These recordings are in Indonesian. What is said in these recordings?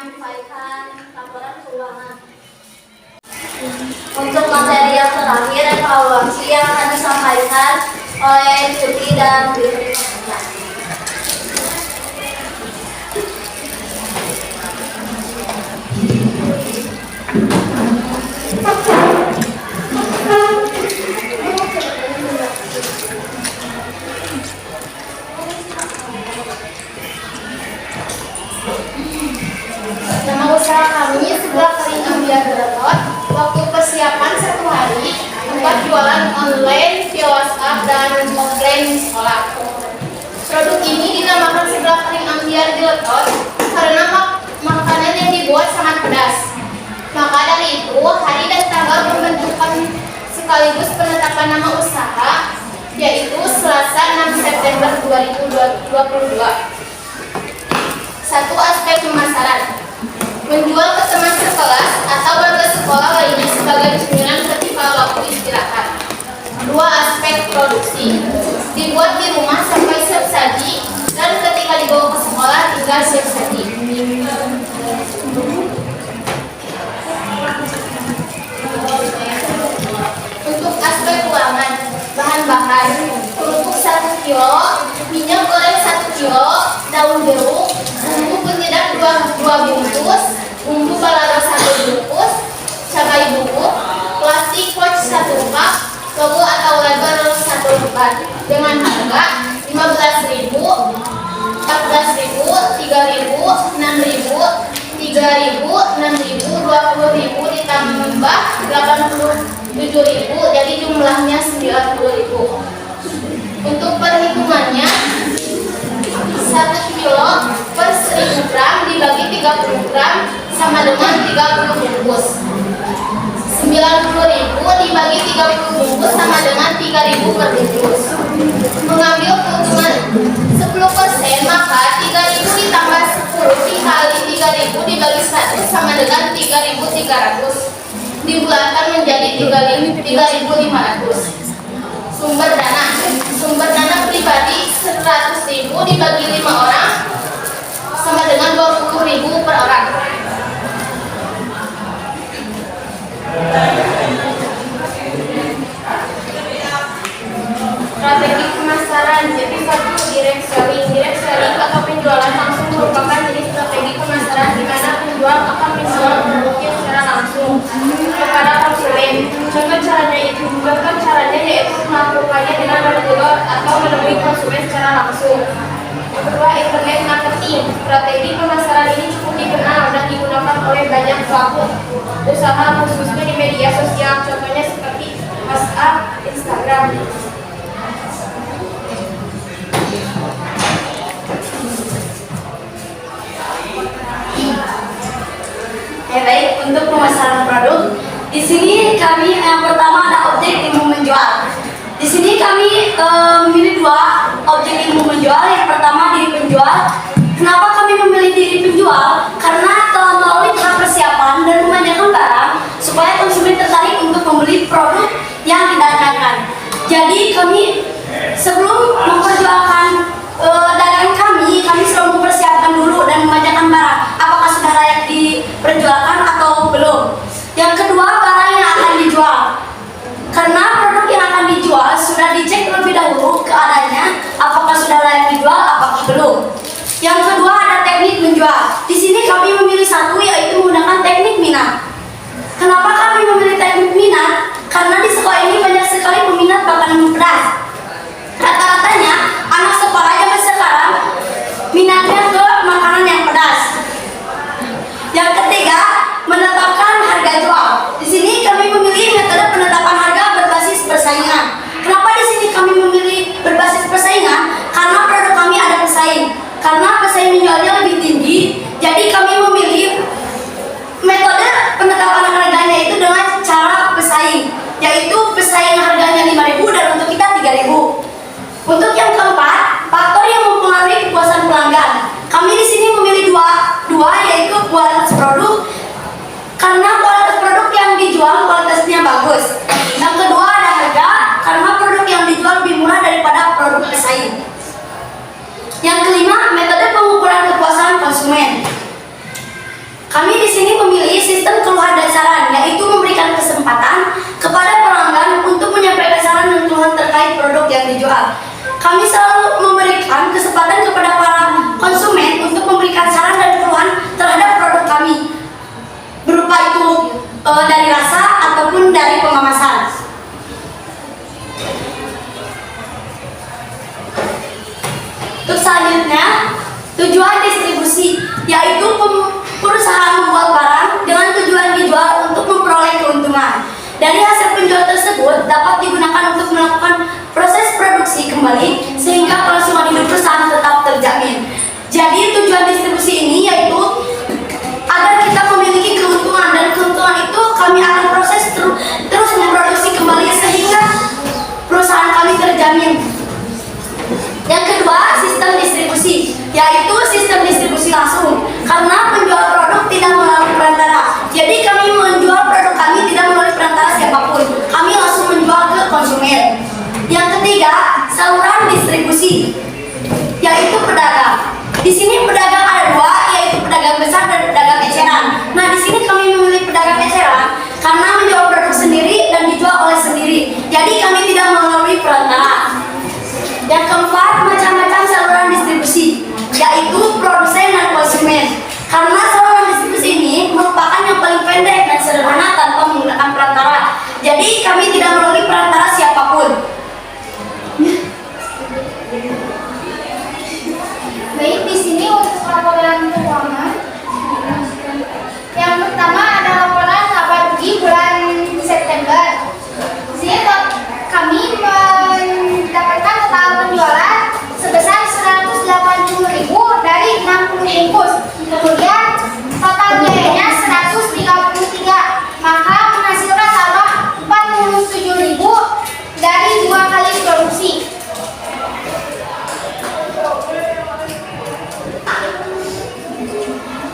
menyampaikan laporan keuangan. Untuk materi yang terakhir, evaluasi yang akan disampaikan oleh Tuti dan Dwi. Nama usaha kami sebelah Kering Ambiar Gratot. Waktu persiapan 1 hari, tempat jualan online via WhatsApp dan offline di sekolah. Produk ini dinamakan sebelah Kering Ambiar Gratot karena makanan yang dibuat sangat pedas. Maka dari itu, hari dan tanggal pembentukan sekaligus penetapan nama usaha yaitu Selasa 6 September 2022. 1. Aspek pemasaran. Menjual ke teman sekelas atau warga sekolah lainnya sebagai cemilan ketika waktu istirahat. 2. Aspek produksi. Dibuat di rumah sampai siap saji dan ketika dibawa ke sekolah tinggal siap saji. Untuk aspek keuangan, bahan-bahan kerupuk 1 kilo, minyak goreng 1 kilo, daun jeruk, bumbu penyedap 2 bungkus, bumbu balado 1 bungkus, cabai bubuk, plastik pouch 1 pak, logo atau label 1 lembar dengan harga 15.000, 14.000, 3.000, 6.000, 3.000, 6.000, 20.000 ditambah 87.000, jadi jumlahnya 90.000. Untuk perhitungannya 1 kilo per 1.000 gram dibagi 30 gram sama dengan 30 bungkus. 90.000 dibagi 30 bungkus sama dengan 3.000 per bungkus. Mengambil keuntungan 10%, maka 3.000 ditambah 10 dikali 3.000 dibagi 100 sama dengan 3.300. Dibulatkan menjadi 3.500. Sumber dana pribadi 100.000 dibagi 5 orang sama dengan 20.000 per orang. Strategi pemasaran. Jadi 1. Direct selling. Direct selling atau penjualan langsung merupakan jenis strategi pemasaran di mana penjual akan menjual produknya secara langsung kepada konsumen. Contoh caranya yaitu melakukannya dengan menjual atau menemui konsumen secara langsung. Yang kedua, internet marketing. Strategi pemasaran ini cukup dikenal dan digunakan oleh banyak pelaku usaha khususnya di media sosial. Contohnya seperti WhatsApp, Instagram. Baik, untuk pemasaran produk, di sini kami yang pertama ada objek ilmu menjual. Di sini kami memilih 2 objek ilmu menjual. Yang pertama diri penjual. Kenapa kami memilih diri penjual? Karena telah melalui tahap persiapan dan memanjakan barang supaya konsumen tertarik untuk membeli produk yang didatangkan. Jadi kami sebelum memperjualkan dagangan kami selalu mempersiapkan dulu dan memanjakan barang. Apakah sudah layak diperjualkan atau belum? Yang kedua, barang yang akan dijual. Karena produk yang akan dijual sudah dicek terlebih dahulu keadaannya, apakah sudah layak dijual, apakah belum. Yang kedua, ada teknik menjual. Di sini kami memilih 1, yaitu menggunakan teknik minat. Kenapa kami memilih teknik minat? Karena di sekolah ini banyak sekali peminat makanan pedas. Rata-ratanya anak sekolah zaman sekarang minatnya ke makanan yang pedas. Yang ketiga, menetapkan harga jual. Di sini kami memilih metode penetapan harga berbasis persaingan. Kenapa di sini kami memilih berbasis persaingan? Karena produk kami ada pesaing. Karena pesaing menjualnya lebih tinggi, jadi kami memilih metode penetapan harganya itu dengan cara pesaing, yaitu pesaing harganya 5.000 dan untuk kita 3.000. Untuk yang keempat, faktor yang mempengaruhi kepuasan pelanggan. Kami di sini memilih dua yaitu kualitas produk. Karena kualitas produk yang dijual kualitasnya bagus. Yang kedua ada harga, karena produk yang dijual lebih murah daripada produk pesaing. Yang kelima, metode pengukuran kepuasan konsumen. dapat digunakan untuk melakukan proses produksi kembali sehingga kelangsungan hidup perusahaan tetap terjamin. Jadi tujuan distribusi ini yaitu agar kita memiliki keuntungan, dan keuntungan itu kami akan proses terus memproduksi kembali sehingga perusahaan kami terjamin. Yang kedua, sistem distribusi, yaitu sistem distribusi langsung. Karena penjual produk tidak melalui perantara, jadi kami menjual produk kami tidak melalui perantara siapapun. Kami langsung menjual ke konsumen. Yang ketiga, saluran distribusi, yaitu pedagang. Di sini pedagang ada dua, yaitu pedagang besar dan pedagang eceran. Nah, di sini kami memilih pedagang eceran karena menjual produk sendiri dan dijual oleh sendiri. Jadi kami tidak melalui perantara. Yang keempat, macam-macam saluran distribusi, yaitu produsen dan konsumen. Karena saluran distribusi ini merupakan yang paling pendek dan sederhana tanpa menggunakan perantara. Jadi kami tidak melalui perantara siapapun. Baik, di sini untuk laporan keuangan. Yang pertama ada laporan laba rugi bulan September. Di sini kami mendapatkan total penjualan sebesar 180.000 dari 60 bungkus. Kemudian total biayanya 133, maka menghasilkan laba 47.000 dari 2 kali produksi.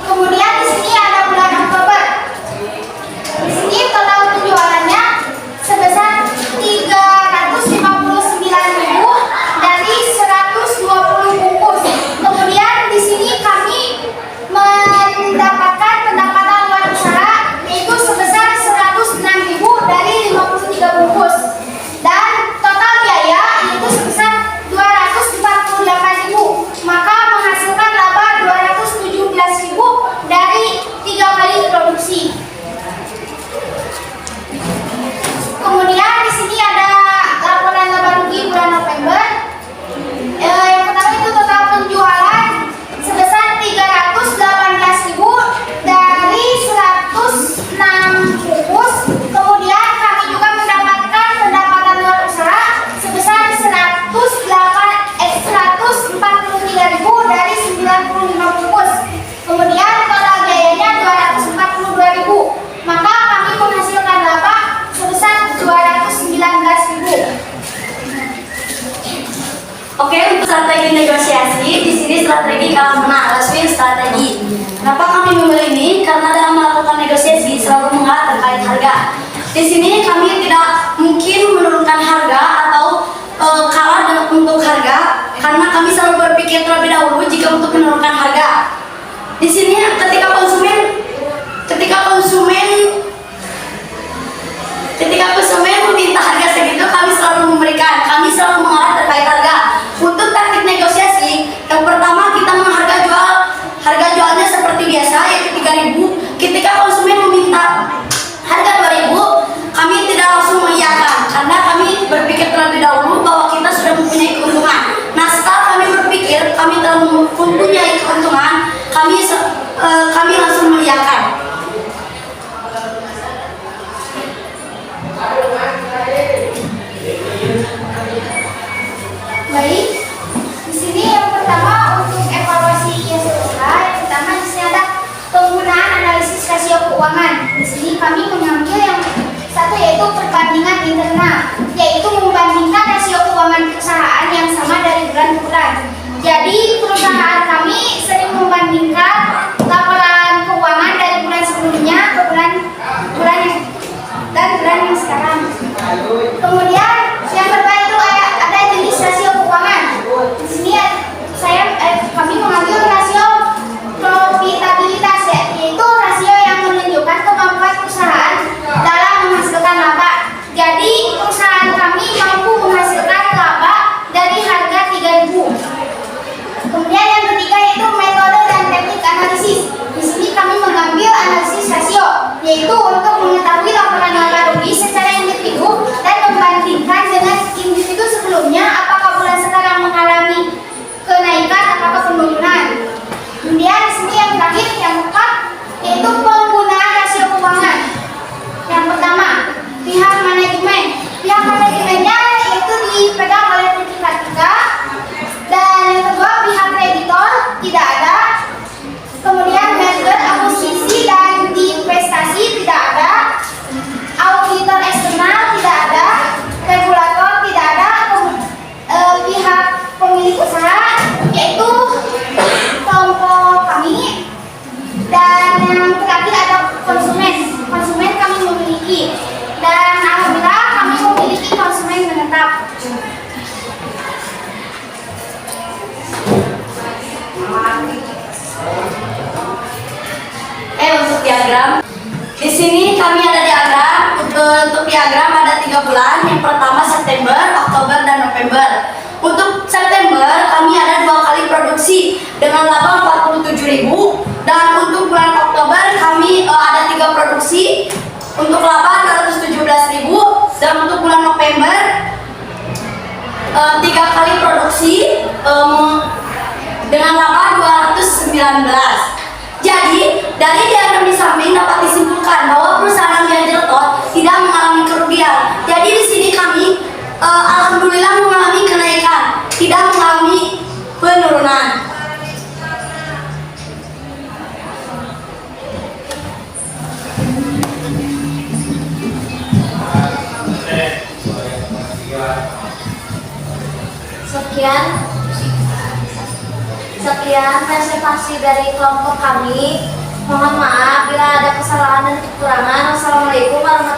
Kemudian di sini ada bulan Oktober. Di sini total penjualannya sebesar 359.000 dari 120 bungkus. Kemudian di sini kami mendapatkan pendapatan luar usaha yaitu sebesar 106.000 dari 53 bungkus. Dan total biaya itu sebesar 248.000, maka menghasilkan laba 217.000 dari 3 kali produksi. Kemudian di sini ada laporan laba rugi bulan November. Yang pertama itu total penjualan sebesar 318.000 dari 106 bungkus. Kemudian kami juga mendapatkan pendapatan luar usaha sebesar 143.000 dari 95 bungkus. Kemudian total biayanya 242.000, maka kami menghasilkan laba sebesar 219.000. Oke, untuk strategi negosiasi, di sini strategi kalah menang, Raswin strategi. Kenapa kami memilih ini? Karena dalam melakukan negosiasi selalu mengalah terkait harga. Di sini kami tidak mungkin menurunkan harga atau kalah untuk harga, karena kami selalu berpikir terlebih dahulu jika untuk menurunkan harga. Di sini ketika konsumen meminta harga segitu, kami selalu memberikan. Kami selalu mengalah terkait harga. Untuk taktik negosiasi, yang pertama kita harga jualnya seperti biasa yaitu 3.000. Ketika konsumen meminta harga 2.000, kami tidak langsung mengiyakan karena kami berpikir terlebih dahulu bahwa kita sudah mempunyai keuntungan. Nah, setelah kami berpikir kami telah mempunyai diagram ada 3 bulan. Yang pertama September, Oktober, dan November. Untuk September kami ada 2 kali produksi dengan laba 47.000, dan untuk bulan Oktober kami ada 3 produksi untuk laba 217.000, dan untuk bulan November 3 kali produksi dengan laba 219. Jadi, dari diagram di samping dapat disimpulkan bahwa perusahaan Ganjeltot tidak mengalami kerugian. Jadi di sini kami alhamdulillah mengalami kenaikan, tidak mengalami penurunan. Sekian presentasi dari kelompok kami. Mohon maaf bila ada kesalahan dan kekurangan. Wassalamualaikum warahmatullahi wabarakatuh.